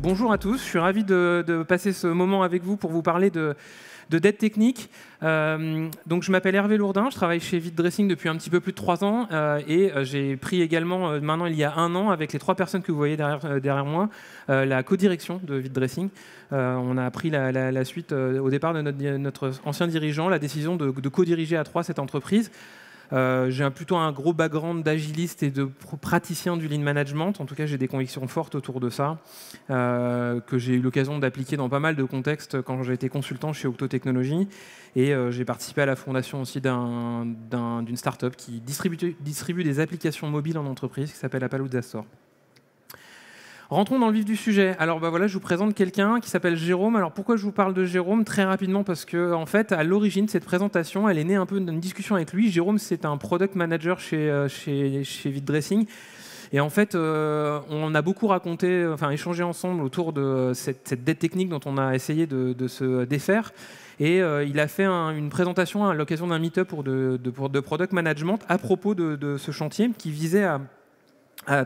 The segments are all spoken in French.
Bonjour à tous, je suis ravi de passer ce moment avec vous pour vous parler de dette technique. Donc je m'appelle Hervé Lourdin, je travaille chez VidDressing depuis un petit peu plus de 3 ans et j'ai pris également, maintenant il y a 1 an, avec les 3 personnes que vous voyez derrière moi, la co-direction de VidDressing. On a pris la suite au départ de notre ancien dirigeant, la décision de co-diriger à 3 cette entreprise. J'ai plutôt un gros background d'agiliste et de praticien du lean management. En tout cas, j'ai des convictions fortes autour de ça, que j'ai eu l'occasion d'appliquer dans pas mal de contextes quand j'ai été consultant chez Octo Technologies. Et j'ai participé à la fondation aussi d'une start-up qui distribue des applications mobiles en entreprise qui s'appelle Appalooza Store. Rentrons dans le vif du sujet. Alors voilà, je vous présente quelqu'un qui s'appelle Jérôme. Alors pourquoi je vous parle de Jérôme? Très rapidement parce que en fait, à l'origine de cette présentation, elle est née un peu d'une discussion avec lui. Jérôme, c'est un product manager chez VidDressing. Et en fait, on a beaucoup raconté, échangé ensemble autour de cette dette technique dont on a essayé de se défaire. Et il a fait une présentation à l'occasion d'un meet-up de product management à propos de ce chantier qui visait à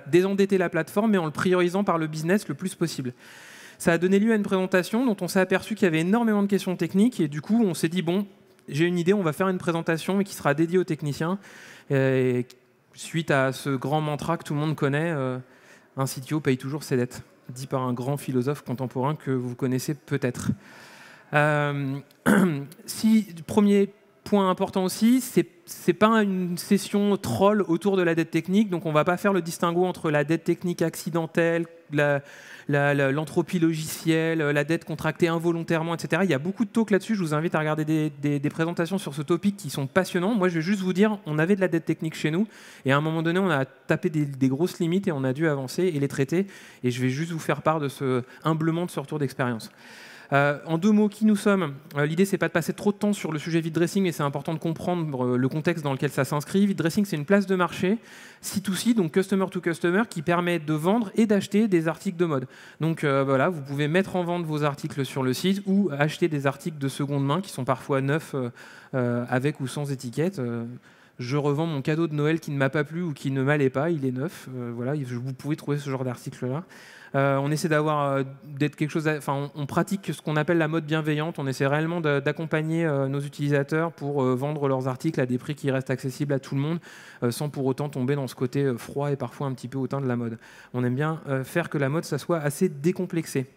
désendetter la plateforme, mais en le priorisant par le business le plus possible. Ça a donné lieu à une présentation dont on s'est aperçu qu'il y avait énormément de questions techniques, et du coup, on s'est dit, bon, j'ai une idée, on va faire une présentation qui sera dédiée aux techniciens. Et suite à ce grand mantra que tout le monde connaît, un CTO paye toujours ses dettes, dit par un grand philosophe contemporain que vous connaissez peut-être. Premier point important aussi, c'est pas une session troll autour de la dette technique, donc on va pas faire le distinguo entre la dette technique accidentelle, l'entropie logicielle, la dette contractée involontairement, etc. Il y a beaucoup de talks là-dessus, je vous invite à regarder des présentations sur ce topic qui sont passionnants. Moi, je vais juste vous dire, on avait de la dette technique chez nous, et à un moment donné, on a tapé des grosses limites et on a dû avancer et les traiter, et je vais juste vous faire part humblement de ce retour d'expérience. En 2 mots, qui nous sommes? L'idée, c'est pas de passer trop de temps sur le sujet VidDressing, mais c'est important de comprendre le contexte dans lequel ça s'inscrit. VidDressing, c'est une place de marché C2C, donc customer to customer, qui permet de vendre et d'acheter des articles de mode. Donc voilà, vous pouvez mettre en vente vos articles sur le site ou acheter des articles de seconde main qui sont parfois neufs avec ou sans étiquette. Je revends mon cadeau de Noël qui ne m'a pas plu ou qui ne m'allait pas, il est neuf. Voilà, vous pouvez trouver ce genre d'article-là. On essaie d'être quelque chose. On pratique ce qu'on appelle la mode bienveillante. On essaie réellement d'accompagner nos utilisateurs pour vendre leurs articles à des prix qui restent accessibles à tout le monde, sans pour autant tomber dans ce côté froid et parfois un petit peu hautain de la mode. On aime bien faire que la mode, ça soit assez décomplexé.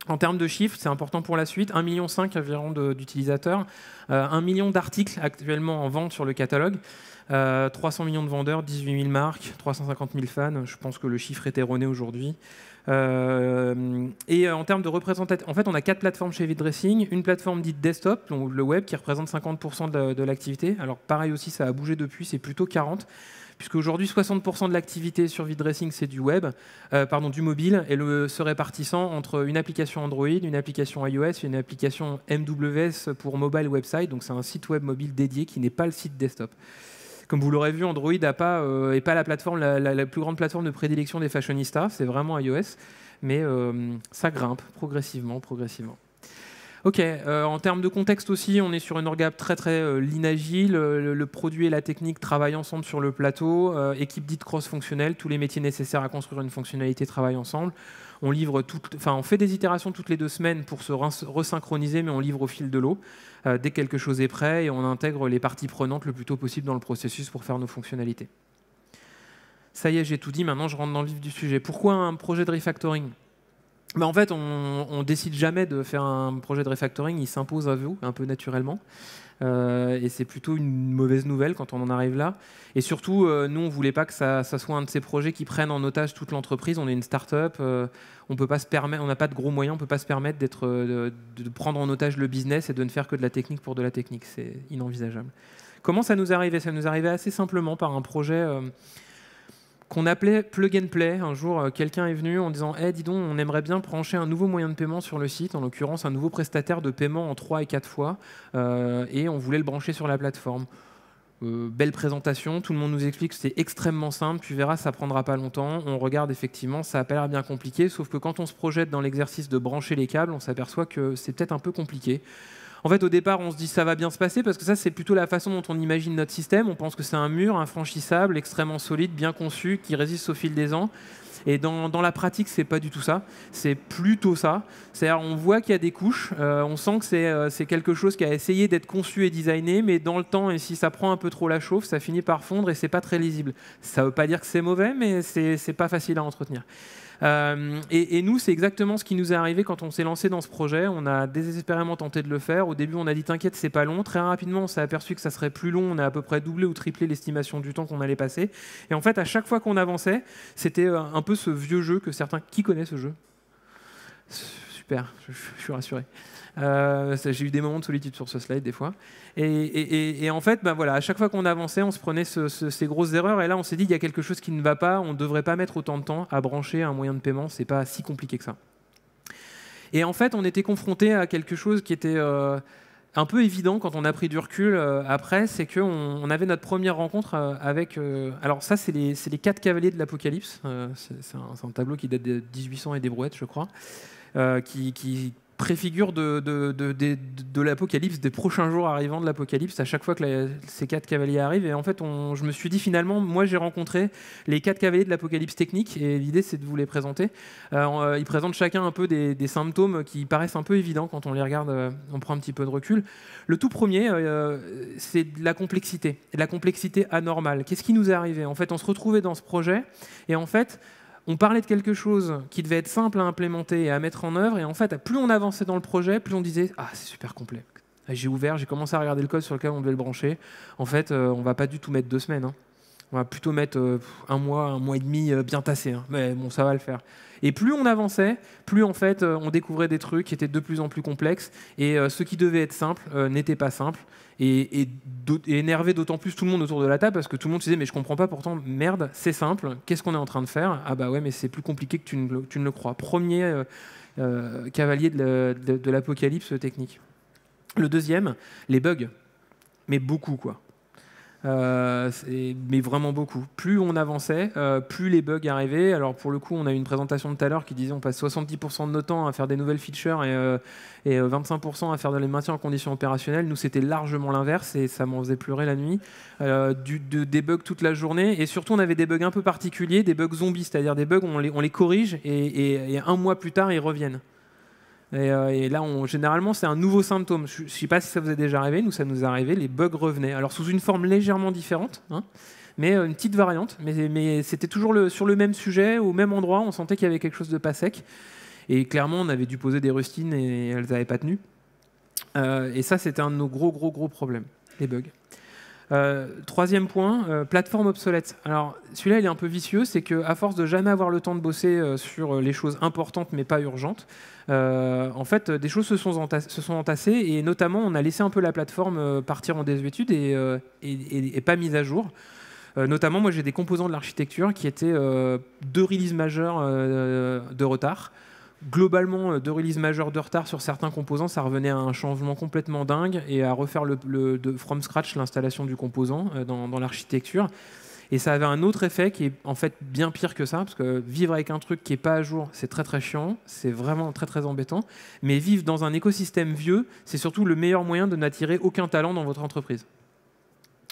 En termes de chiffres, c'est important pour la suite, 1,5 million environ d'utilisateurs, 1 million d'articles actuellement en vente sur le catalogue, 300 millions de vendeurs, 18 000 marques, 350 000 fans. Je pense que le chiffre est erroné aujourd'hui. Et en termes de représentation, en fait, on a 4 plateformes chez VidDressing. Une plateforme dite desktop, donc le web, qui représente 50% de l'activité. Alors pareil aussi, ça a bougé depuis, c'est plutôt 40%. Puisque aujourd'hui 60% de l'activité sur VidDressing c'est du du mobile, et se répartissant entre une application Android, une application iOS et une application MWS pour mobile website. Donc c'est un site web mobile dédié qui n'est pas le site desktop. Comme vous l'aurez vu, Android n'est pas la plateforme, la plus grande plateforme de prédilection des fashionistas, c'est vraiment iOS, mais ça grimpe progressivement. Ok, en termes de contexte aussi, on est sur une orga très lean agile, le produit et la technique travaillent ensemble sur le plateau, équipe dite cross-fonctionnelle, tous les métiers nécessaires à construire une fonctionnalité travaillent ensemble. On fait des itérations toutes les 2 semaines pour se resynchroniser, mais on livre au fil de l'eau dès que quelque chose est prêt, et on intègre les parties prenantes le plus tôt possible dans le processus pour faire nos fonctionnalités. Ça y est, j'ai tout dit, maintenant je rentre dans le vif du sujet. Pourquoi un projet de refactoring? En fait, on décide jamais de faire un projet de refactoring, il s'impose à vous un peu naturellement. Et c'est plutôt une mauvaise nouvelle quand on en arrive là. Et surtout, nous, on ne voulait pas que ça soit un de ces projets qui prennent en otage toute l'entreprise. On est une start-up, on n'a pas de gros moyens, on ne peut pas se permettre de prendre en otage le business et de ne faire que de la technique pour de la technique. C'est inenvisageable. Comment ça nous arrivait? Ça nous arrivait assez simplement par un projet qu'on appelait Plug and Play. Un jour, quelqu'un est venu en disant dis donc, on aimerait bien brancher un nouveau moyen de paiement sur le site, en l'occurrence un nouveau prestataire de paiement en 3 et 4 fois, et on voulait le brancher sur la plateforme. Belle présentation, tout le monde nous explique que c'est extrêmement simple, tu verras, ça prendra pas longtemps. On regarde, effectivement, ça a pas l'air bien compliqué, sauf que quand on se projette dans l'exercice de brancher les câbles, on s'aperçoit que c'est peut-être un peu compliqué. En fait, au départ, on se dit ça va bien se passer parce que ça, c'est plutôt la façon dont on imagine notre système. On pense que c'est un mur infranchissable, extrêmement solide, bien conçu, qui résiste au fil des ans. Et dans la pratique, c'est pas du tout ça. C'est plutôt ça. C'est-à-dire, on voit qu'il y a des couches. On sent que c'est quelque chose qui a essayé d'être conçu et designé, mais dans le temps, et si ça prend un peu trop la chauffe, ça finit par fondre et c'est pas très lisible. Ça veut pas dire que c'est mauvais, mais c'est pas facile à entretenir. Et nous, c'est exactement ce qui nous est arrivé quand on s'est lancé dans ce projet. On a désespérément tenté de le faire. Au début, on a dit t'inquiète, c'est pas long. Très rapidement, on s'est aperçu que ça serait plus long. On a à peu près doublé ou triplé l'estimation du temps qu'on allait passer. Et en fait, à chaque fois qu'on avançait, c'était un peu ce vieux jeu que certains... Qui connaît ce jeu? Super, je suis rassuré. J'ai eu des moments de solitude sur ce slide des fois. Et en fait, voilà, à chaque fois qu'on avançait, on se prenait ces grosses erreurs. Et là, on s'est dit, il y a quelque chose qui ne va pas. On ne devrait pas mettre autant de temps à brancher un moyen de paiement. C'est pas si compliqué que ça. Et en fait, on était confronté à quelque chose qui était un peu évident quand on a pris du recul après. C'est qu'on avait notre première rencontre avec... alors ça, c'est les 4 cavaliers de l'Apocalypse. C'est un tableau qui date de 1800 et des brouettes, je crois, qui préfigure de l'apocalypse, des prochains jours arrivants de l'apocalypse, à chaque fois que ces 4 cavaliers arrivent. Et en fait, je me suis dit finalement, moi j'ai rencontré les 4 cavaliers de l'apocalypse technique, et l'idée c'est de vous les présenter. Ils présentent chacun un peu des symptômes qui paraissent un peu évidents quand on les regarde, on prend un petit peu de recul. Le tout premier, c'est de la complexité anormale. Qu'est-ce qui nous est arrivé? En fait, on se retrouvait dans ce projet, et en fait, on parlait de quelque chose qui devait être simple à implémenter et à mettre en œuvre. Et en fait, plus on avançait dans le projet, plus on disait « Ah, c'est super complexe ». J'ai commencé à regarder le code sur lequel on devait le brancher. En fait, on va pas du tout mettre 2 semaines. Hein. On va plutôt mettre 1 mois et demi bien tassé. Hein. Mais bon, ça va le faire. Et plus on avançait, plus en fait, on découvrait des trucs qui étaient de plus en plus complexes. Et ce qui devait être simple n'était pas simple. Et énerver d'autant plus tout le monde autour de la table parce que tout le monde se disait mais je comprends pas, pourtant merde, c'est simple, qu'est-ce qu'on est en train de faire? Ah bah ouais, mais c'est plus compliqué que tu ne le crois. Premier cavalier de l'apocalypse technique. Le deuxième, les bugs, mais beaucoup quoi. Mais vraiment beaucoup. Plus on avançait, plus les bugs arrivaient. Alors pour le coup, on a eu une présentation de tout à l'heure qui disait on passe 70% de notre temps à faire des nouvelles features et 25% à faire de les maintien en conditions opérationnelles. Nous, c'était largement l'inverse et ça m'en faisait pleurer la nuit. Des bugs toute la journée et surtout, on avait des bugs un peu particuliers, des bugs zombies, c'est-à-dire des bugs où on les corrige et 1 mois plus tard, ils reviennent. Et là, généralement, c'est un nouveau symptôme. Je ne sais pas si ça vous est déjà arrivé. Nous, ça nous est arrivé. Les bugs revenaient. Alors, sous une forme légèrement différente, hein, mais une petite variante. Mais c'était toujours sur le même sujet, au même endroit. On sentait qu'il y avait quelque chose de pas sec. Et clairement, on avait dû poser des rustines et elles n'avaient pas tenu. Et ça, c'était un de nos gros problèmes, les bugs. Troisième point, plateforme obsolète. Alors celui-là il est un peu vicieux, c'est qu'à force de jamais avoir le temps de bosser sur les choses importantes mais pas urgentes, en fait des choses se sont entassées et notamment on a laissé un peu la plateforme partir en désuétude et pas mise à jour. Notamment moi j'ai des composants de l'architecture qui étaient 2 releases majeures de retard. Globalement, 2 releases majeures de retard sur certains composants, ça revenait à un changement complètement dingue et à refaire from scratch l'installation du composant dans l'architecture. Et ça avait un autre effet qui est en fait bien pire que ça, parce que vivre avec un truc qui n'est pas à jour, c'est très chiant, c'est vraiment très embêtant. Mais vivre dans un écosystème vieux, c'est surtout le meilleur moyen de n'attirer aucun talent dans votre entreprise.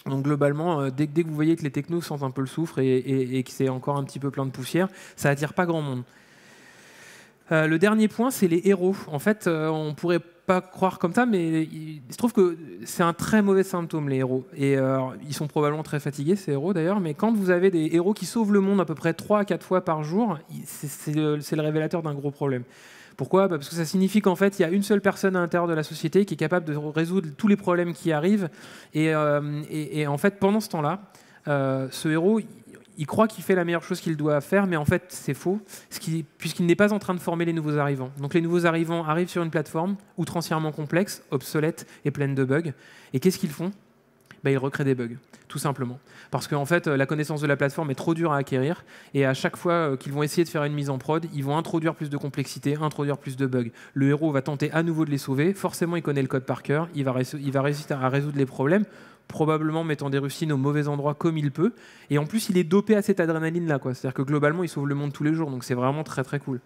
Donc globalement, dès que vous voyez que les technos sentent un peu le soufre et que c'est encore un petit peu plein de poussière, ça attire pas grand monde. Le dernier point, c'est les héros. En fait, on ne pourrait pas croire comme ça, mais il se trouve que c'est un très mauvais symptôme, les héros. Et ils sont probablement très fatigués, ces héros d'ailleurs, mais quand vous avez des héros qui sauvent le monde à peu près 3 à 4 fois par jour, c'est le révélateur d'un gros problème. Pourquoi? Parce que ça signifie qu'en fait, il y a une seule personne à l'intérieur de la société qui est capable de résoudre tous les problèmes qui arrivent. Et en fait, pendant ce temps-là, ce héros... il croit qu'il fait la meilleure chose qu'il doit faire, mais en fait, c'est faux, puisqu'il n'est pas en train de former les nouveaux arrivants. Donc les nouveaux arrivants arrivent sur une plateforme outrancièrement complexe, obsolète et pleine de bugs. Et qu'est-ce qu'ils font? Ils recréent des bugs, tout simplement. Parce qu'en fait, la connaissance de la plateforme est trop dure à acquérir, et à chaque fois qu'ils vont essayer de faire une mise en prod, ils vont introduire plus de complexité, introduire plus de bugs. Le héros va tenter à nouveau de les sauver, forcément il connaît le code par cœur, il va réussir à résoudre les problèmes, probablement mettant des rustines au mauvais endroit comme il peut, et en plus il est dopé à cette adrénaline-là, quoi. C'est-à-dire que globalement il sauve le monde tous les jours, donc c'est vraiment très cool.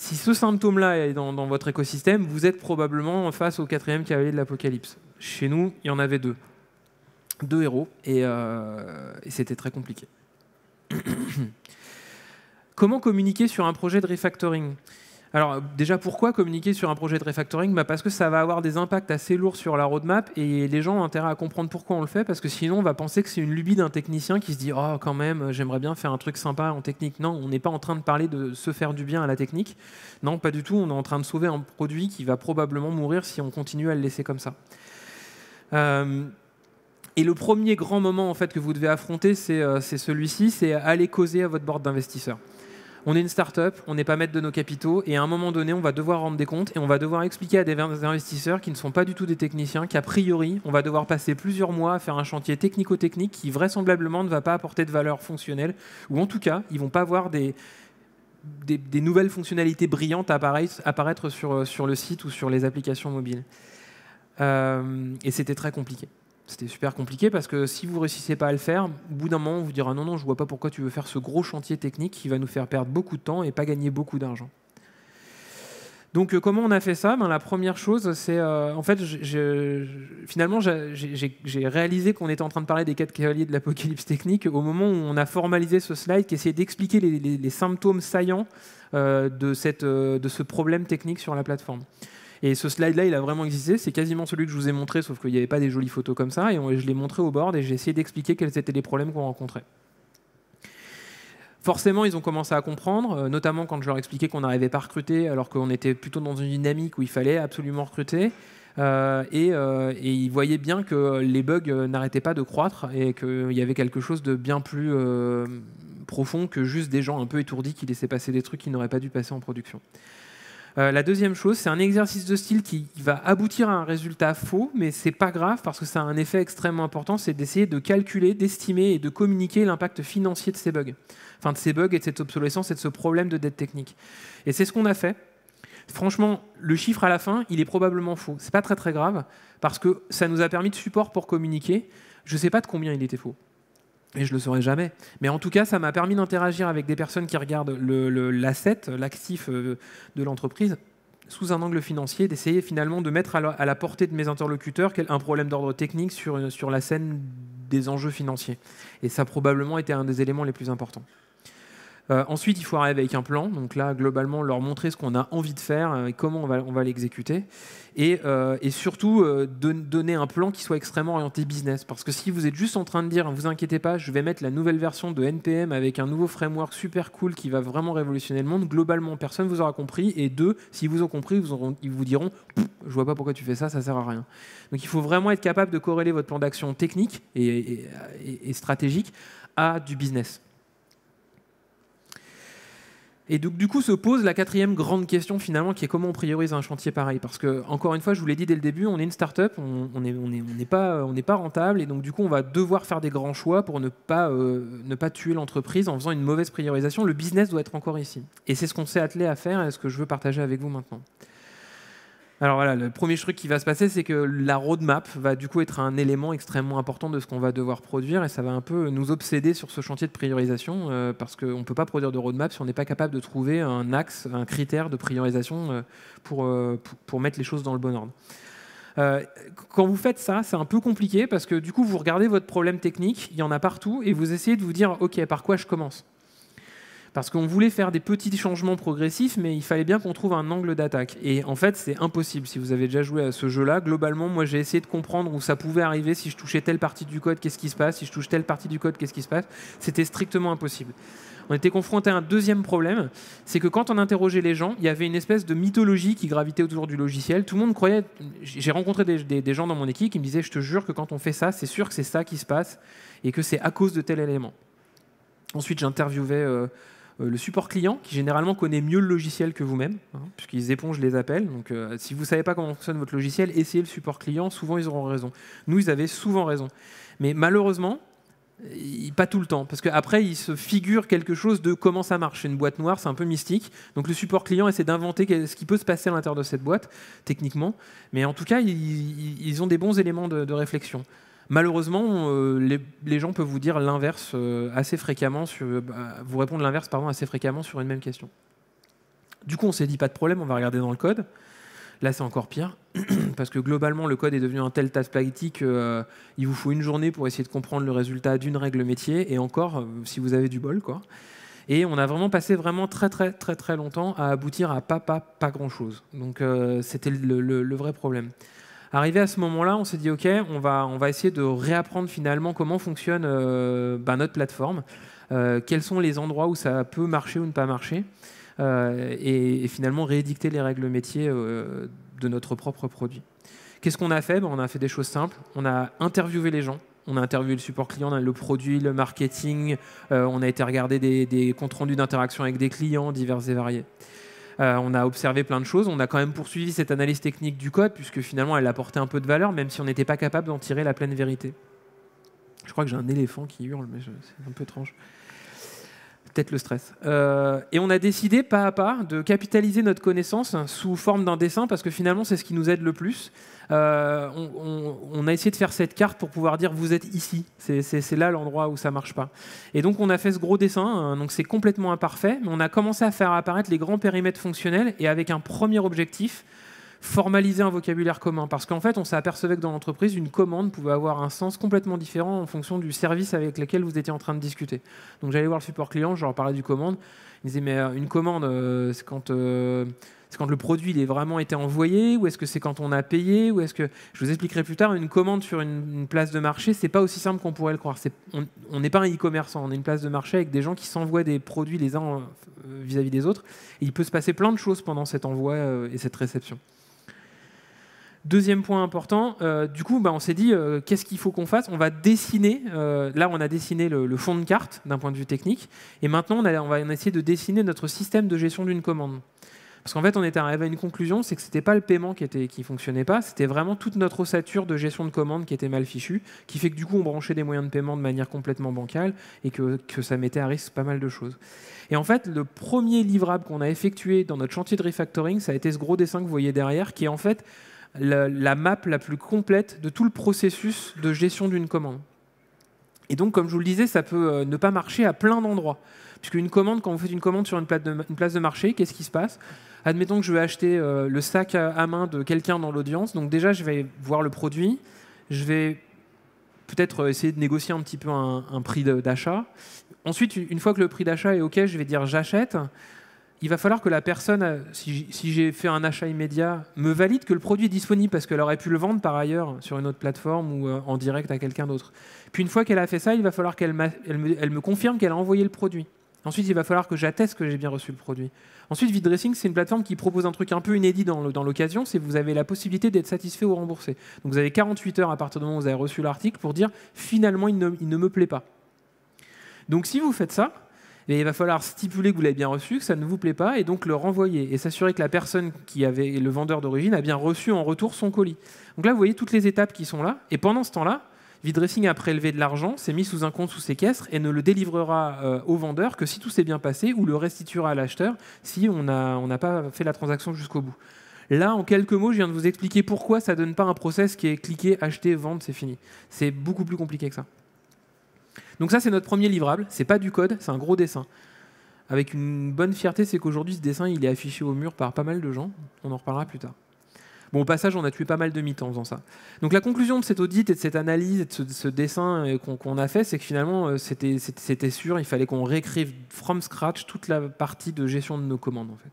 Si ce symptôme-là est dans votre écosystème, vous êtes probablement face au 4e cavalier de l'Apocalypse. Chez nous, il y en avait 2. 2 héros, et c'était très compliqué. Comment communiquer sur un projet de refactoring ? Alors déjà, pourquoi communiquer sur un projet de refactoring ? Parce que ça va avoir des impacts assez lourds sur la roadmap et les gens ont intérêt à comprendre pourquoi on le fait, parce que sinon on va penser que c'est une lubie d'un technicien qui se dit « Oh quand même, j'aimerais bien faire un truc sympa en technique ». Non, on n'est pas en train de parler de se faire du bien à la technique. Non, pas du tout, on est en train de sauver un produit qui va probablement mourir si on continue à le laisser comme ça. Et le premier grand moment en fait, que vous devez affronter, c'est celui-ci, c'est aller causer à votre board d'investisseurs. On est une start-up, on n'est pas maître de nos capitaux, et à un moment donné, on va devoir rendre des comptes et on va devoir expliquer à des investisseurs qui ne sont pas du tout des techniciens qu'a priori, on va devoir passer plusieurs mois à faire un chantier technico-technique qui vraisemblablement ne va pas apporter de valeur fonctionnelle, ou en tout cas, ils ne vont pas avoir des nouvelles fonctionnalités brillantes apparaître sur le site ou sur les applications mobiles. Et c'était très compliqué. C'était super compliqué parce que si vous ne réussissez pas à le faire, au bout d'un moment, on vous dira non, je ne vois pas pourquoi tu veux faire ce gros chantier technique qui va nous faire perdre beaucoup de temps et pas gagner beaucoup d'argent. Donc comment on a fait ça ? La première chose, c'est en fait, finalement, j'ai réalisé qu'on était en train de parler des 4 cavaliers de l'apocalypse technique au moment où on a formalisé ce slide qui essayait d'expliquer les symptômes saillants de ce problème technique sur la plateforme. Et ce slide-là, il a vraiment existé. C'est quasiment celui que je vous ai montré, sauf qu'il n'y avait pas des jolies photos comme ça. Et je l'ai montré au board et j'ai essayé d'expliquer quels étaient les problèmes qu'on rencontrait. Forcément, ils ont commencé à comprendre, notamment quand je leur expliquais qu'on n'arrivait pas à recruter, alors qu'on était plutôt dans une dynamique où il fallait absolument recruter. Et ils voyaient bien que les bugs n'arrêtaient pas de croître et qu'il y avait quelque chose de bien plus profond que juste des gens un peu étourdis qui laissaient passer des trucs qui n'auraient pas dû passer en production. La deuxième chose, c'est un exercice de style qui va aboutir à un résultat faux, mais c'est pas grave parce que ça a un effet extrêmement important, c'est d'essayer de calculer, d'estimer et de communiquer l'impact financier de ces bugs. Enfin, de ces bugs et de cette obsolescence et de ce problème de dette technique. Et c'est ce qu'on a fait. Franchement, le chiffre à la fin, il est probablement faux. C'est pas très très grave parce que ça nous a permis de support pour communiquer. Je sais pas de combien il était faux. Et je ne le saurai jamais. Mais en tout cas, ça m'a permis d'interagir avec des personnes qui regardent l'asset, l'actif de l'entreprise, sous un angle financier, d'essayer finalement de mettre à la portée de mes interlocuteurs un problème d'ordre technique sur la scène des enjeux financiers. Et ça a probablement été un des éléments les plus importants. Ensuite, il faut arriver avec un plan. Donc là, globalement, leur montrer ce qu'on a envie de faire et comment on va l'exécuter. Et surtout, donner un plan qui soit extrêmement orienté business. Parce que si vous êtes juste en train de dire, ne vous inquiétez pas, je vais mettre la nouvelle version de NPM avec un nouveau framework super cool qui va vraiment révolutionner le monde, globalement, personne ne vous aura compris. Et deux, s'ils vous ont compris, ils vous diront, je vois pas pourquoi tu fais ça, ça sert à rien. Donc il faut vraiment être capable de corréler votre plan d'action technique et stratégique à du business. Et donc, du coup, se pose la 4e grande question, finalement, qui est comment on priorise un chantier pareil. Parce que, encore une fois, je vous l'ai dit dès le début, on est une start-up, on n'est pas rentable, et donc, du coup, on va devoir faire des grands choix pour ne pas tuer l'entreprise en faisant une mauvaise priorisation. Le business doit être encore ici. Et c'est ce qu'on s'est attelé à faire et ce que je veux partager avec vous maintenant. Alors voilà, le premier truc qui va se passer, c'est que la roadmap va du coup être un élément extrêmement important de ce qu'on va devoir produire et ça va un peu nous obséder sur ce chantier de priorisation parce qu'on ne peut pas produire de roadmap si on n'est pas capable de trouver un axe, un critère de priorisation pour mettre les choses dans le bon ordre. Quand vous faites ça, c'est un peu compliqué parce que du coup, vous regardez votre problème technique, il y en a partout et vous essayez de vous dire « Ok, par quoi je commence ?» Parce qu'on voulait faire des petits changements progressifs, mais il fallait bien qu'on trouve un angle d'attaque. Et en fait, c'est impossible. Si vous avez déjà joué à ce jeu-là, globalement, moi, j'ai essayé de comprendre où ça pouvait arriver. Si je touchais telle partie du code, qu'est-ce qui se passe ? Si je touche telle partie du code, qu'est-ce qui se passe ? C'était strictement impossible. On était confronté à un deuxième problème, c'est que quand on interrogeait les gens, il y avait une espèce de mythologie qui gravitait autour du logiciel. Tout le monde croyait... J'ai rencontré des gens dans mon équipe qui me disaient « Je te jure que quand on fait ça, c'est sûr que c'est ça qui se passe et que c'est à cause de tel élément. » Ensuite, j'interviewais... le support client, qui généralement connaît mieux le logiciel que vous-même, puisqu'ils épongent les appels. Donc, si vous ne savez pas comment fonctionne votre logiciel, essayez le support client, souvent ils auront raison. Nous, ils avaient souvent raison. Mais malheureusement, pas tout le temps, parce qu'après, ils se figurent quelque chose de comment ça marche. C'est une boîte noire, c'est un peu mystique. Donc le support client essaie d'inventer ce qui peut se passer à l'intérieur de cette boîte, techniquement. Mais en tout cas, ils ont des bons éléments de réflexion. Malheureusement, les gens peuvent vous dire l'inverse assez fréquemment, vous répondre l'inverse assez fréquemment sur une même question. Du coup, on s'est dit pas de problème, on va regarder dans le code. Là, c'est encore pire, parce que globalement, le code est devenu un tel tas spaghetti qu'il vous faut une journée pour essayer de comprendre le résultat d'une règle métier, et encore, si vous avez du bol, quoi. Et on a vraiment passé très longtemps à aboutir à pas grand-chose. Donc, c'était le vrai problème. Arrivé à ce moment-là, on s'est dit, OK, on va essayer de réapprendre finalement comment fonctionne notre plateforme, quels sont les endroits où ça peut marcher ou ne pas marcher. Et finalement réédicter les règles métiers de notre propre produit. Qu'est-ce qu'on a fait? On a fait des choses simples. On a interviewé les gens. On a interviewé le support client, le produit, le marketing. On a été regarder des comptes rendus d'interaction avec des clients divers et variés. On a observé plein de choses. On a quand même poursuivi cette analyse technique du code, puisque finalement, elle apportait un peu de valeur, même si on n'était pas capable d'en tirer la pleine vérité. Je crois que j'ai un éléphant qui hurle, mais c'est un peu étrange. Peut-être le stress. Et on a décidé, pas à pas, de capitaliser notre connaissance sous forme d'un dessin, parce que finalement, c'est ce qui nous aide le plus. On a essayé de faire cette carte pour pouvoir dire « vous êtes ici ». C'est là l'endroit où ça ne marche pas. Et donc, on a fait ce gros dessin. Donc, c'est complètement imparfait, mais on a commencé à faire apparaître les grands périmètres fonctionnels, et avec un premier objectif, formaliser un vocabulaire commun. Parce qu'en fait, on s'est aperçu que dans l'entreprise, une commande pouvait avoir un sens complètement différent en fonction du service avec lequel vous étiez en train de discuter. Donc j'allais voir le support client, je leur parlais du commande. Ils disaient, mais une commande, c'est quand le produit il est vraiment été envoyé, ou est-ce que c'est quand on a payé, ou est-ce que, je vous expliquerai plus tard, une commande sur une place de marché, c'est pas aussi simple qu'on pourrait le croire. On n'est pas un e-commerçant, on est une place de marché avec des gens qui s'envoient des produits les uns vis-à-vis des autres. Et il peut se passer plein de choses pendant cet envoi et cette réception. Deuxième point important, du coup, on s'est dit, qu'est-ce qu'il faut qu'on fasse? On va dessiner, là on a dessiné le fond de carte d'un point de vue technique, et maintenant on va essayer de dessiner notre système de gestion d'une commande. Parce qu'en fait, on était arrivé à une conclusion, c'est que ce n'était pas le paiement qui ne fonctionnait pas, c'était vraiment toute notre ossature de gestion de commande qui était mal fichue, qui fait que du coup, on branchait des moyens de paiement de manière complètement bancale et que ça mettait à risque pas mal de choses. Et en fait, le premier livrable qu'on a effectué dans notre chantier de refactoring, ça a été ce gros dessin que vous voyez derrière, qui est en fait la map la plus complète de tout le processus de gestion d'une commande. Et donc, comme je vous le disais, ça peut ne pas marcher à plein d'endroits. Puisque une commande, quand vous faites une commande sur une place de marché, qu'est-ce qui se passe? Admettons que je vais acheter le sac à main de quelqu'un dans l'audience. Donc déjà, je vais voir le produit. Je vais peut-être essayer de négocier un petit peu un prix d'achat. Ensuite, une fois que le prix d'achat est OK, je vais dire « j'achète ». Il va falloir que la personne, si j'ai fait un achat immédiat, me valide que le produit est disponible parce qu'elle aurait pu le vendre par ailleurs sur une autre plateforme ou en direct à quelqu'un d'autre. Puis une fois qu'elle a fait ça, il va falloir qu'elle me confirme qu'elle a envoyé le produit. Ensuite, il va falloir que j'atteste que j'ai bien reçu le produit. Ensuite, VidDressing, c'est une plateforme qui propose un truc un peu inédit dans l'occasion, c'est que vous avez la possibilité d'être satisfait ou remboursé. Donc vous avez 48 heures à partir du moment où vous avez reçu l'article pour dire « finalement, il ne me plaît pas ». Donc si vous faites ça, et il va falloir stipuler que vous l'avez bien reçu, que ça ne vous plaît pas, et donc le renvoyer, et s'assurer que la personne qui avait le vendeur d'origine a bien reçu en retour son colis. Donc là, vous voyez toutes les étapes qui sont là, et pendant ce temps-là, VidDressing a prélevé de l'argent, s'est mis sous un compte sous séquestre, et ne le délivrera au vendeur que si tout s'est bien passé, ou le restituera à l'acheteur si on n'a pas fait la transaction jusqu'au bout. Là, en quelques mots, je viens de vous expliquer pourquoi ça ne donne pas un process qui est cliquer, acheter, vendre, c'est fini. C'est beaucoup plus compliqué que ça. Donc ça, c'est notre premier livrable. C'est pas du code, c'est un gros dessin. Avec une bonne fierté, c'est qu'aujourd'hui, ce dessin, il est affiché au mur par pas mal de gens. On en reparlera plus tard. Bon, au passage, on a tué pas mal de mythes en faisant ça. Donc la conclusion de cet audit et de cette analyse et de ce dessin qu'on a fait, c'est que finalement, c'était sûr, il fallait qu'on réécrive from scratch toute la partie de gestion de nos commandes, en fait.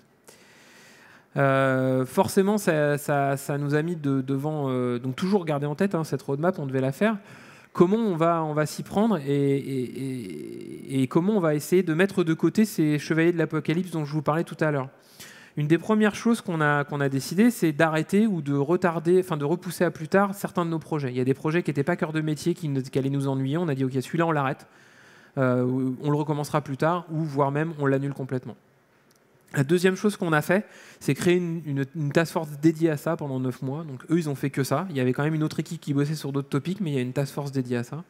Forcément, ça nous a mis devant... donc toujours garder en tête cette roadmap, on devait la faire. Comment on va s'y prendre et comment on va essayer de mettre de côté ces chevaliers de l'apocalypse dont je vous parlais tout à l'heure. Une des premières choses qu'on a décidé, c'est d'arrêter ou de retarder, enfin de repousser à plus tard certains de nos projets. Il y a des projets qui n'étaient pas cœur de métier, qui allaient nous ennuyer. On a dit, OK, celui-là, on l'arrête. On le recommencera plus tard, ou voire même, on l'annule complètement. La deuxième chose qu'on a fait, c'est créer une task force dédiée à ça pendant 9 mois. Donc eux, ils ont fait que ça. Il y avait quand même une autre équipe qui bossait sur d'autres topics, mais il y a une task force dédiée à ça.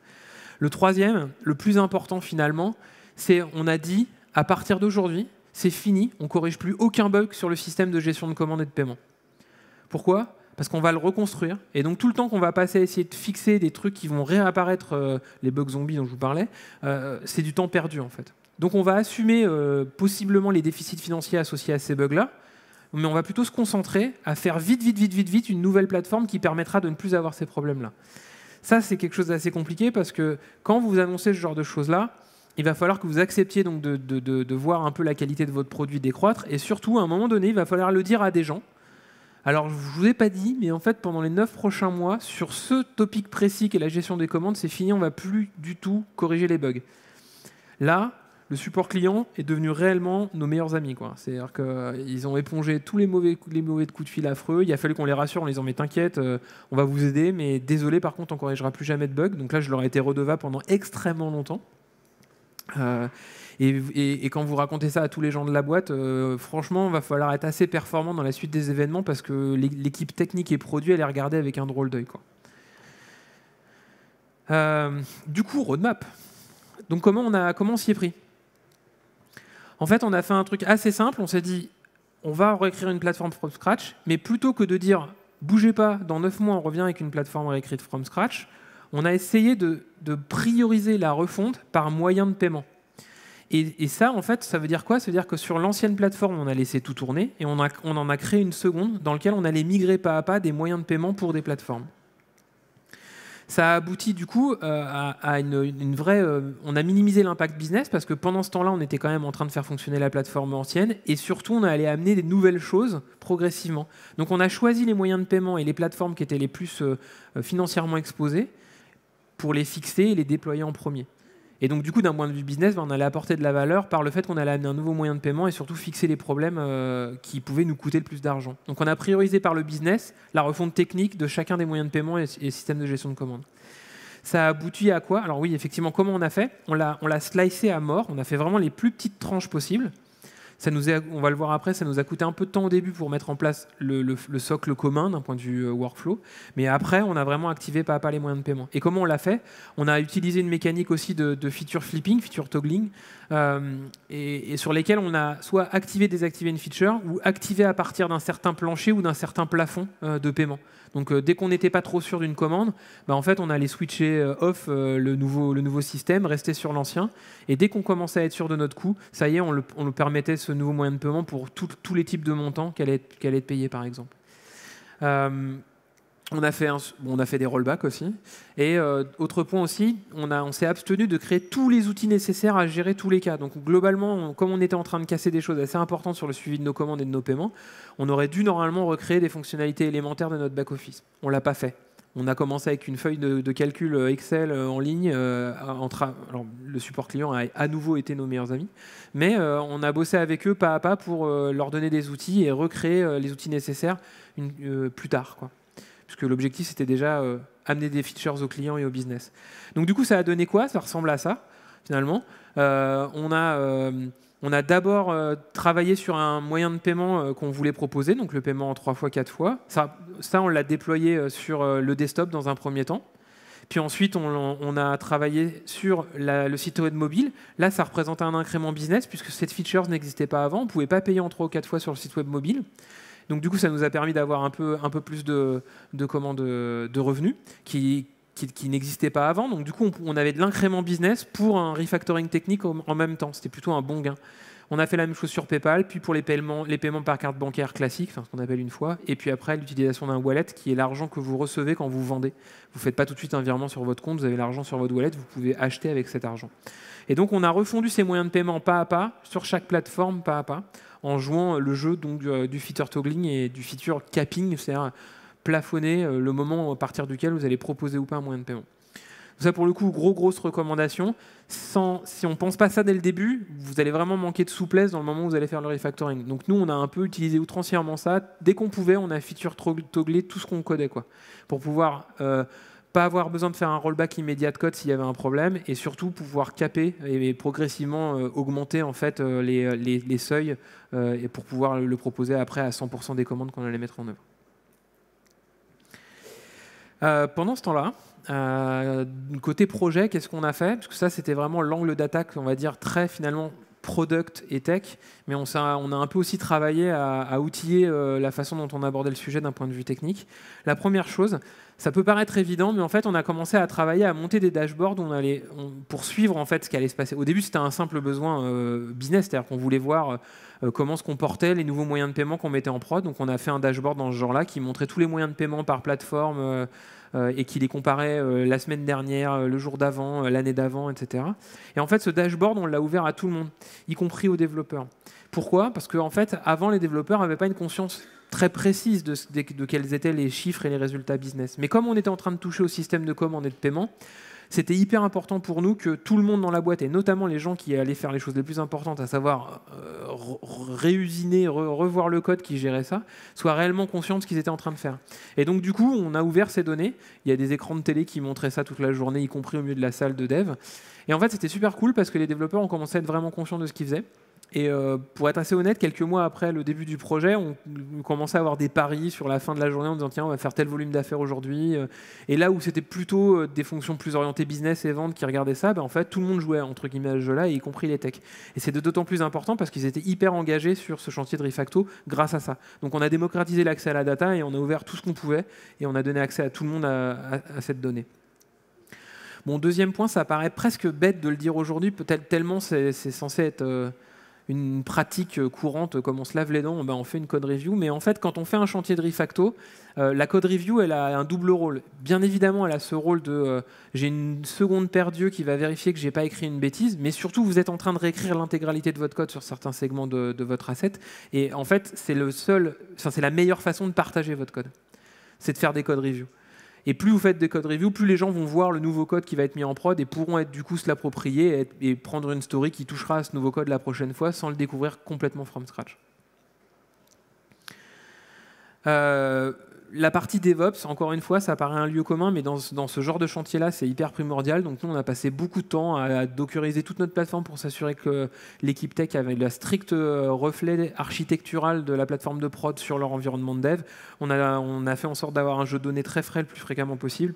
Le troisième, le plus important finalement, c'est on a dit, à partir d'aujourd'hui, c'est fini, on ne corrige plus aucun bug sur le système de gestion de commande et de paiement. Pourquoi ? Parce qu'on va le reconstruire. Et donc tout le temps qu'on va passer à essayer de fixer des trucs qui vont réapparaître, les bugs zombies dont je vous parlais, c'est du temps perdu en fait. Donc on va assumer possiblement les déficits financiers associés à ces bugs-là, mais on va plutôt se concentrer à faire vite une nouvelle plateforme qui permettra de ne plus avoir ces problèmes-là. Ça, c'est quelque chose d'assez compliqué parce que quand vous annoncez ce genre de choses-là, il va falloir que vous acceptiez donc de voir un peu la qualité de votre produit décroître, et surtout, à un moment donné, il va falloir le dire à des gens. Alors, je ne vous ai pas dit, mais en fait, pendant les 9 prochains mois, sur ce topic précis qui est la gestion des commandes, c'est fini, on ne va plus du tout corriger les bugs. Là, le support client est devenu réellement nos meilleurs amis, quoi. C'est-à-dire qu'ils ont épongé tous les mauvais coups de fil affreux. Il a fallu qu'on les rassure en les disant mais t'inquiète, on va vous aider, mais désolé, par contre, on ne corrigera plus jamais de bugs. Donc là, je leur ai été redevable pendant extrêmement longtemps. Et quand vous racontez ça à tous les gens de la boîte, franchement, il va falloir être assez performant dans la suite des événements parce que l'équipe technique et produit, elle est regardée avec un drôle d'œil, quoi. Du coup, roadmap. Donc comment on s'y est pris? En fait, on a fait un truc assez simple. On s'est dit, on va réécrire une plateforme from scratch, mais plutôt que de dire, bougez pas, dans 9 mois, on revient avec une plateforme réécrite from scratch, on a essayé de prioriser la refonte par moyen de paiement. Et ça, en fait, ça veut dire quoi? Ça veut dire que sur l'ancienne plateforme, on a laissé tout tourner et on en a créé une seconde dans laquelle on allait migrer pas à pas des moyens de paiement pour des plateformes. Ça a abouti du coup à une vraie... on a minimisé l'impact business parce que pendant ce temps-là, on était quand même en train de faire fonctionner la plateforme ancienne et surtout, on allait amener des nouvelles choses progressivement. Donc on a choisi les moyens de paiement et les plateformes qui étaient les plus financièrement exposées pour les fixer et les déployer en premier. Et donc du coup, d'un point de vue business, on allait apporter de la valeur par le fait qu'on allait amener un nouveau moyen de paiement et surtout fixer les problèmes qui pouvaient nous coûter le plus d'argent. Donc on a priorisé par le business la refonte technique de chacun des moyens de paiement et systèmes de gestion de commande. Ça a abouti à quoi? Alors oui, effectivement, comment on a fait? On l'a slicé à mort, on a fait vraiment les plus petites tranches possibles. On va le voir après, ça nous a coûté un peu de temps au début pour mettre en place le socle commun d'un point de vue workflow. Mais après, on a vraiment activé pas à pas les moyens de paiement. Et comment on l'a fait? On a utilisé une mécanique aussi de feature flipping, feature toggling, et sur lesquelles on a soit activé, désactivé une feature ou activé à partir d'un certain plancher ou d'un certain plafond de paiement. Donc dès qu'on n'était pas trop sûr d'une commande, en fait on allait switcher off le nouveau système, rester sur l'ancien, et dès qu'on commençait à être sûr de notre coût, ça y est, on nous permettait ce nouveau moyen de paiement pour tous les types de montants qu'elle allait être payée par exemple. On a fait des rollbacks aussi. Et autre point aussi, on s'est abstenu de créer tous les outils nécessaires à gérer tous les cas. Donc globalement, comme on était en train de casser des choses assez importantes sur le suivi de nos commandes et de nos paiements, on aurait dû normalement recréer des fonctionnalités élémentaires de notre back-office. On ne l'a pas fait. On a commencé avec une feuille de calcul Excel en ligne. Alors, le support client a à nouveau été nos meilleurs amis. Mais on a bossé avec eux pas à pas pour leur donner des outils et recréer les outils nécessaires plus tard, quoi. Puisque l'objectif, c'était déjà amener des features aux clients et au business. Donc du coup, ça a donné quoi? Ça ressemble à ça, finalement. On a d'abord travaillé sur un moyen de paiement qu'on voulait proposer, donc le paiement en 3 fois, 4 fois. Ça on l'a déployé sur le desktop dans un premier temps. Puis ensuite, on a travaillé sur le site web mobile. Là, ça représentait un incrément business, puisque cette feature n'existait pas avant. On ne pouvait pas payer en 3 ou 4 fois sur le site web mobile. Donc du coup, ça nous a permis d'avoir un peu plus de revenus qui n'existaient pas avant. Donc du coup, on avait de l'incrément business pour un refactoring technique en même temps. C'était plutôt un bon gain. On a fait la même chose sur PayPal, puis pour les paiements par carte bancaire classique, ce qu'on appelle une fois, et puis après l'utilisation d'un wallet qui est l'argent que vous recevez quand vous vendez. Vous ne faites pas tout de suite un virement sur votre compte, vous avez l'argent sur votre wallet, vous pouvez acheter avec cet argent. Et donc on a refondu ces moyens de paiement pas à pas, sur chaque plateforme pas à pas, en jouant le jeu donc, du feature toggling et du feature capping, c'est-à-dire plafonner le moment à partir duquel vous allez proposer ou pas un moyen de paiement. Ça, pour le coup, grosse recommandation. Si on ne pense pas ça dès le début, vous allez vraiment manquer de souplesse dans le moment où vous allez faire le refactoring. Donc nous, on a un peu utilisé outrancièrement ça. Dès qu'on pouvait, on a feature togglé tout ce qu'on codait, quoi, pour pouvoir pas avoir besoin de faire un rollback immédiat de code s'il y avait un problème, et surtout pouvoir capper et progressivement augmenter en fait, les seuils et pour pouvoir le proposer après à 100% des commandes qu'on allait mettre en œuvre. Pendant ce temps-là, côté projet, qu'est-ce qu'on a fait? Parce que ça, c'était vraiment l'angle d'attaque, on va dire, très finalement product et tech, mais on a un peu aussi travaillé à outiller la façon dont on abordait le sujet d'un point de vue technique. La première chose, Ça peut paraître évident, mais en fait, on a commencé à travailler, à monter des dashboards pour suivre en fait ce qui allait se passer. Au début, c'était un simple besoin business, c'est-à-dire qu'on voulait voir comment se comportaient les nouveaux moyens de paiement qu'on mettait en prod. Donc, on a fait un dashboard dans ce genre-là qui montrait tous les moyens de paiement par plateforme et qui les comparait la semaine dernière, le jour d'avant, l'année d'avant, etc. Et en fait, ce dashboard, on l'a ouvert à tout le monde, y compris aux développeurs. Pourquoi ? Parce qu'en fait, avant, les développeurs n'avaient pas une conscience très précise de quels étaient les chiffres et les résultats business. Mais comme on était en train de toucher au système de commande et de paiement, c'était hyper important pour nous que tout le monde dans la boîte, et notamment les gens qui allaient faire les choses les plus importantes, à savoir réusiner, revoir le code qui gérait ça, soient réellement conscients de ce qu'ils étaient en train de faire. Et donc du coup, on a ouvert ces données. Il y a des écrans de télé qui montraient ça toute la journée, y compris au milieu de la salle de dev. Et en fait, c'était super cool parce que les développeurs ont commencé à être vraiment conscients de ce qu'ils faisaient. Et pour être assez honnête, quelques mois après le début du projet, on commençait à avoir des paris sur la fin de la journée en disant tiens, on va faire tel volume d'affaires aujourd'hui. Et là où c'était plutôt des fonctions plus orientées business et vente qui regardaient ça, en fait tout le monde jouait entre guillemets à ce jeu-là, y compris les techs. Et c'est d'autant plus important parce qu'ils étaient hyper engagés sur ce chantier de Refacto grâce à ça. Donc on a démocratisé l'accès à la data et on a ouvert tout ce qu'on pouvait et on a donné accès à tout le monde à cette donnée. Bon, deuxième point, ça paraît presque bête de le dire aujourd'hui, peut-être tellement c'est censé être une pratique courante, comme on se lave les dents, on fait une code review. Mais en fait, quand on fait un chantier de Refacto, la code review, elle a un double rôle. Bien évidemment, elle a ce rôle de j'ai une seconde paire d'yeux qui va vérifier que je n'ai pas écrit une bêtise, mais surtout, vous êtes en train de réécrire l'intégralité de votre code sur certains segments de votre asset. Et en fait, c'est la meilleure façon de partager votre code. C'est de faire des code reviews. Et plus vous faites des code reviews, plus les gens vont voir le nouveau code qui va être mis en prod et pourront du coup se l'approprier et prendre une story qui touchera à ce nouveau code la prochaine fois sans le découvrir complètement from scratch. La partie DevOps, encore une fois, ça paraît un lieu commun, mais dans ce genre de chantier-là, c'est hyper primordial. Donc nous, on a passé beaucoup de temps à dockeriser toute notre plateforme pour s'assurer que l'équipe tech avait le strict reflet architectural de la plateforme de prod sur leur environnement de dev. On a fait en sorte d'avoir un jeu de données très frais le plus fréquemment possible.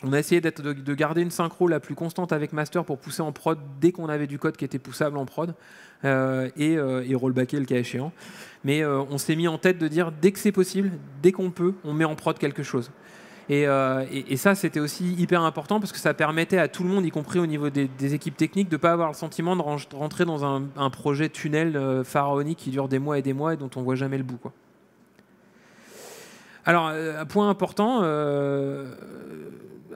On a essayé de garder une synchro la plus constante avec master pour pousser en prod dès qu'on avait du code qui était poussable en prod et rollbacker le cas échéant. Mais on s'est mis en tête de dire dès que c'est possible, dès qu'on peut, on met en prod quelque chose. Et ça, c'était aussi hyper important parce que ça permettait à tout le monde, y compris au niveau des équipes techniques, de ne pas avoir le sentiment de rentrer dans un projet tunnel pharaonique qui dure des mois et dont on ne voit jamais le bout, quoi. Alors, un point important,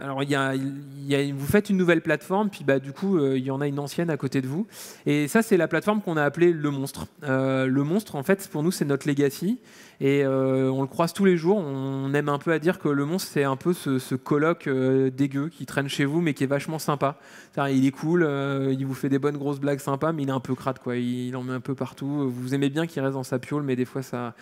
alors vous faites une nouvelle plateforme, puis du coup, il y en a une ancienne à côté de vous. Et ça, c'est la plateforme qu'on a appelée Le Monstre. Le Monstre, en fait, pour nous, c'est notre legacy. Et on le croise tous les jours. On aime un peu à dire que Le Monstre, c'est un peu ce coloc dégueu qui traîne chez vous, mais qui est vachement sympa. Il est cool, il vous fait des bonnes grosses blagues sympas, mais il est un peu crade, quoi. Il en met un peu partout. Vous aimez bien qu'il reste dans sa piole, mais des fois, ça...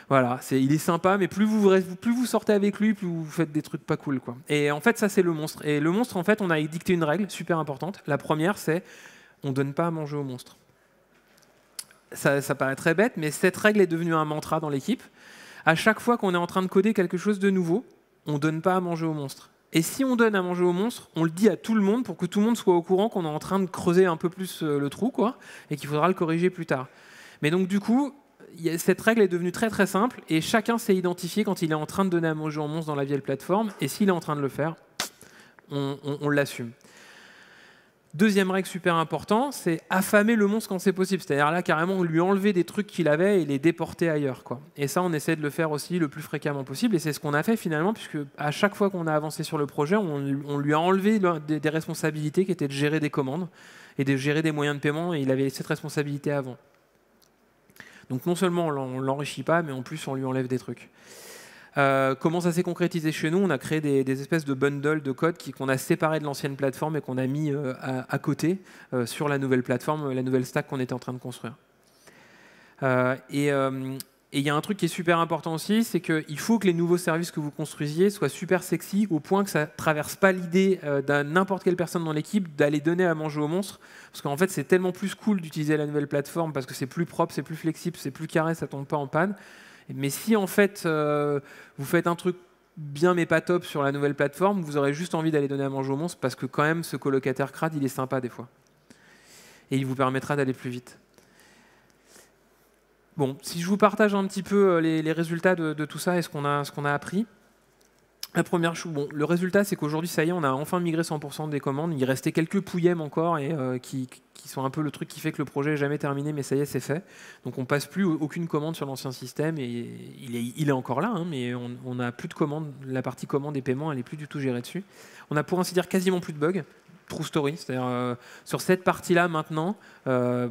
Voilà, il est sympa, mais plus vous sortez avec lui, plus vous faites des trucs pas cool, quoi. Et en fait, ça, c'est le monstre. Et le monstre, en fait, on a dicté une règle super importante. La première, c'est on donne pas à manger au monstre. Ça paraît très bête, mais cette règle est devenue un mantra dans l'équipe. À chaque fois qu'on est en train de coder quelque chose de nouveau, on donne pas à manger au monstre. Et si on donne à manger au monstre, on le dit à tout le monde pour que tout le monde soit au courant qu'on est en train de creuser un peu plus le trou, quoi, et qu'il faudra le corriger plus tard. Mais donc, du coup, cette règle est devenue très très simple et chacun s'est identifié quand il est en train de donner à manger au monstre dans la vieille plateforme et s'il est en train de le faire, on l'assume. Deuxième règle super importante, c'est affamer le monstre quand c'est possible. C'est-à-dire là, carrément, lui enlever des trucs qu'il avait et les déporter ailleurs, quoi. Et ça, on essaie de le faire aussi le plus fréquemment possible. Et c'est ce qu'on a fait finalement, puisque à chaque fois qu'on a avancé sur le projet, on lui a enlevé des responsabilités qui étaient de gérer des commandes et de gérer des moyens de paiement. Et il avait cette responsabilité avant. Donc non seulement on ne l'enrichit pas, mais en plus on lui enlève des trucs. Comment ça s'est concrétisé chez nous ? On a créé des espèces de bundles de code qu'on a séparés de l'ancienne plateforme et qu'on a mis à côté sur la nouvelle plateforme, la nouvelle stack qu'on était en train de construire. Et il y a un truc qui est super important aussi, c'est qu'il faut que les nouveaux services que vous construisiez soient super sexy au point que ça ne traverse pas l'idée de n'importe quelle personne dans l'équipe d'aller donner à manger au monstre. Parce qu'en fait, c'est tellement plus cool d'utiliser la nouvelle plateforme parce que c'est plus propre, c'est plus flexible, c'est plus carré, ça ne tombe pas en panne. Mais si en fait, vous faites un truc bien mais pas top sur la nouvelle plateforme, vous aurez juste envie d'aller donner à manger au monstre parce que quand même, ce colocataire crade, il est sympa des fois. Et il vous permettra d'aller plus vite. Bon, si je vous partage un petit peu les résultats de tout ça et ce qu'on a appris. La première chose, bon, le résultat, c'est qu'aujourd'hui, ça y est, on a enfin migré 100% des commandes. Il restait quelques pouillèmes encore et qui sont un peu le truc qui fait que le projet n'est jamais terminé, mais ça y est, c'est fait. Donc on passe plus aucune commande sur l'ancien système et il est encore là, hein, mais on n'a plus de commandes. La partie commande et paiement, elle n'est plus du tout gérée dessus. On a pour ainsi dire quasiment plus de bugs. True story, c'est-à-dire sur cette partie-là maintenant,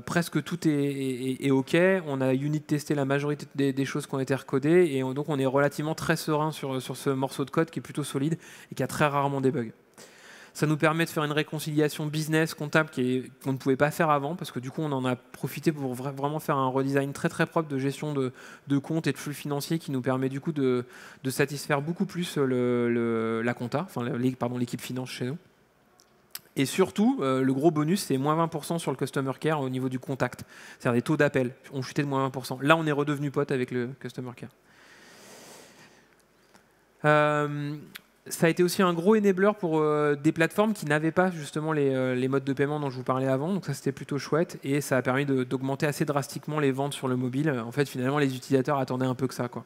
presque tout est OK. On a unit testé la majorité des choses qui ont été recodées et donc on est relativement très serein sur ce morceau de code qui est plutôt solide et qui a très rarement des bugs. Ça nous permet de faire une réconciliation business comptable qu'on ne pouvait pas faire avant parce que du coup on en a profité pour vraiment faire un redesign très très propre de gestion de comptes et de flux financiers qui nous permet du coup de satisfaire beaucoup plus la compta, enfin l'équipe finance chez nous. Et surtout, le gros bonus, c'est moins 20% sur le customer care au niveau du contact. C'est-à-dire des taux d'appel ont chuté de moins 20%. Là, on est redevenu pote avec le customer care. Ça a été aussi un gros enabler pour des plateformes qui n'avaient pas justement les modes de paiement dont je vous parlais avant. Donc ça, c'était plutôt chouette. Et ça a permis d'augmenter assez drastiquement les ventes sur le mobile. En fait, finalement, les utilisateurs attendaient un peu que ça, quoi.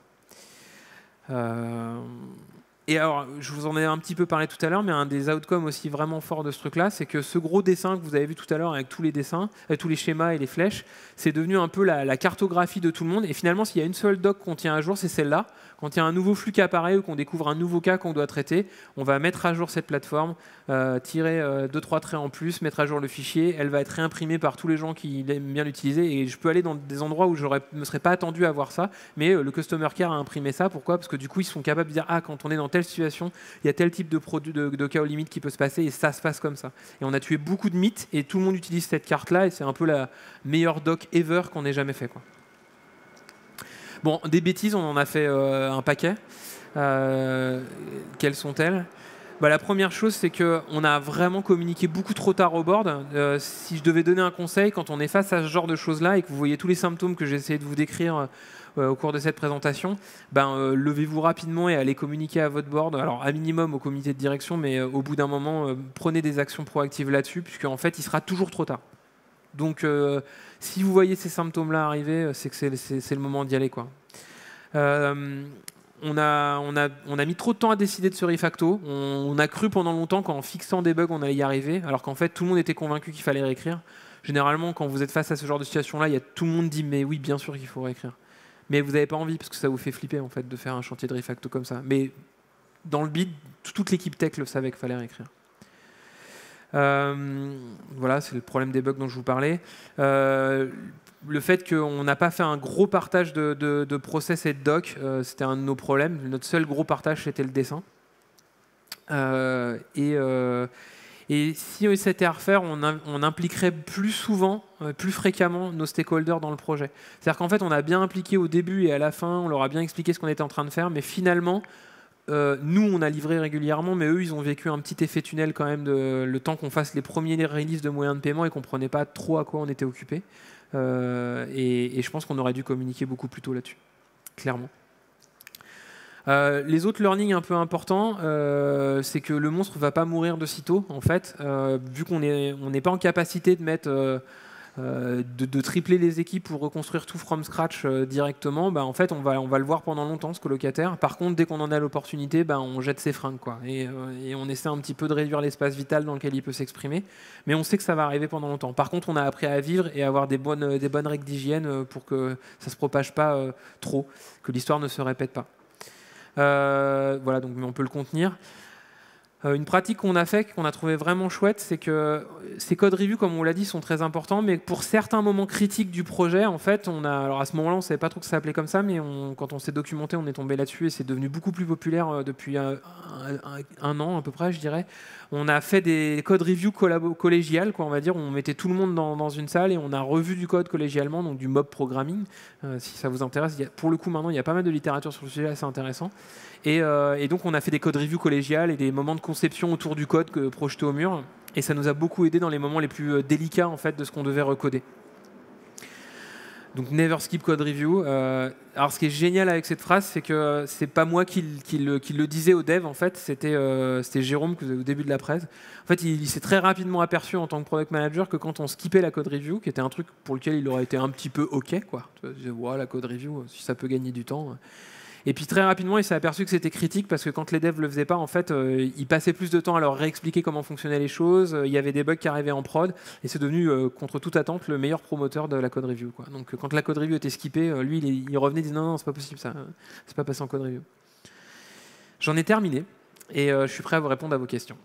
Et alors, je vous en ai un petit peu parlé tout à l'heure, mais un des outcomes aussi vraiment forts de ce truc-là, c'est que ce gros dessin que vous avez vu tout à l'heure avec tous les dessins, tous les schémas et les flèches, c'est devenu un peu la cartographie de tout le monde. Et finalement, s'il y a une seule doc qu'on tient à jour, c'est celle-là. Quand il y a un nouveau flux qui apparaît ou qu'on découvre un nouveau cas qu'on doit traiter, on va mettre à jour cette plateforme, tirer 2-3 traits en plus, mettre à jour le fichier. Elle va être réimprimée par tous les gens qui aiment bien l'utiliser. Et je peux aller dans des endroits où je ne me serais pas attendu à voir ça, mais le Customer Care a imprimé ça. Pourquoi ? Parce que du coup, ils sont capables de dire « Ah, quand on est dans telle situation, il y a tel type de produit, de cas aux limites qui peut se passer et ça se passe comme ça. » Et on a tué beaucoup de mythes et tout le monde utilise cette carte-là et c'est un peu la meilleure doc ever qu'on ait jamais fait, quoi. Bon, des bêtises, on en a fait un paquet. Quelles sont-elles ? La première chose, c'est qu'on a vraiment communiqué beaucoup trop tard au board. Si je devais donner un conseil, quand on est face à ce genre de choses-là et que vous voyez tous les symptômes que j'ai essayé de vous décrire au cours de cette présentation, levez-vous rapidement et allez communiquer à votre board. Alors, à minimum au comité de direction, mais au bout d'un moment, prenez des actions proactives là-dessus, puisqu'en fait, il sera toujours trop tard. Donc, si vous voyez ces symptômes-là arriver, c'est que c'est le moment d'y aller, quoi. On a mis trop de temps à décider de ce refacto. On a cru pendant longtemps qu'en fixant des bugs, on allait y arriver, alors qu'en fait, tout le monde était convaincu qu'il fallait réécrire. Généralement, quand vous êtes face à ce genre de situation-là, tout le monde dit « mais oui, bien sûr qu'il faut réécrire ». Mais vous n'avez pas envie, parce que ça vous fait flipper, en fait, de faire un chantier de refacto comme ça. Mais dans le bid, toute l'équipe tech le savait qu'il fallait réécrire. Voilà, c'est le problème des bugs dont je vous parlais. Le fait qu'on n'a pas fait un gros partage de process et de doc, c'était un de nos problèmes. Notre seul gros partage, c'était le dessin. Et si c'était à refaire, on impliquerait plus souvent, plus fréquemment nos stakeholders dans le projet. C'est-à-dire qu'en fait, on a bien impliqué au début et à la fin, on leur a bien expliqué ce qu'on était en train de faire, mais finalement, nous, on a livré régulièrement, mais eux, ils ont vécu un petit effet tunnel quand même le temps qu'on fasse les premiers releases de moyens de paiement et qu'on ne comprenait pas trop à quoi on était occupé. Et je pense qu'on aurait dû communiquer beaucoup plus tôt là-dessus, clairement. Les autres learnings un peu importants, c'est que le monstre ne va pas mourir de sitôt, en fait. Vu qu'on n'est pas en capacité de mettre... de tripler les équipes pour reconstruire tout from scratch directement, en fait, on va le voir pendant longtemps, ce colocataire. Par contre, dès qu'on en a l'opportunité, on jette ses fringues, quoi. Et on essaie un petit peu de réduire l'espace vital dans lequel il peut s'exprimer. Mais on sait que ça va arriver pendant longtemps. Par contre, on a appris à vivre et à avoir des bonnes règles d'hygiène pour que ça ne se propage pas trop, que l'histoire ne se répète pas. Voilà, donc, mais on peut le contenir. Une pratique qu'on a fait, qu'on a trouvé vraiment chouette, c'est que ces code reviews, comme on l'a dit, sont très importants, mais pour certains moments critiques du projet, en fait, alors à ce moment-là, on ne savait pas trop que ça s'appelait comme ça, mais quand on s'est documenté, on est tombé là-dessus et c'est devenu beaucoup plus populaire depuis un an à peu près, je dirais. On a fait des code reviews collégiales, quoi, on va dire. On mettait tout le monde dans une salle et on a revu du code collégialement, donc du mob programming, si ça vous intéresse. Pour le coup, maintenant, il y a pas mal de littérature sur le sujet, assez intéressant. Et donc, on a fait des code reviews collégiales et des moments de conception autour du code projeté au mur. Et ça nous a beaucoup aidé dans les moments les plus délicats en fait, de ce qu'on devait recoder. Donc, never skip code review. Alors, ce qui est génial avec cette phrase, c'est que c'est pas moi qui le disais au dev, en fait. C'était Jérôme, que vous avez au début de la presse. En fait, il s'est très rapidement aperçu en tant que product manager que quand on skippait la code review, qui était un truc pour lequel il aurait été un petit peu OK, quoi. Tu vois, la code review, si ça peut gagner du temps. Et puis très rapidement, il s'est aperçu que c'était critique parce que quand les devs le faisaient pas, en fait, ils passaient plus de temps à leur réexpliquer comment fonctionnaient les choses. Il y avait des bugs qui arrivaient en prod et c'est devenu, contre toute attente, le meilleur promoteur de la code review, quoi. Donc quand la code review était skippée, lui, il revenait et disait non, c'est pas possible, ça, c'est pas passé en code review. J'en ai terminé et je suis prêt à vous répondre à vos questions.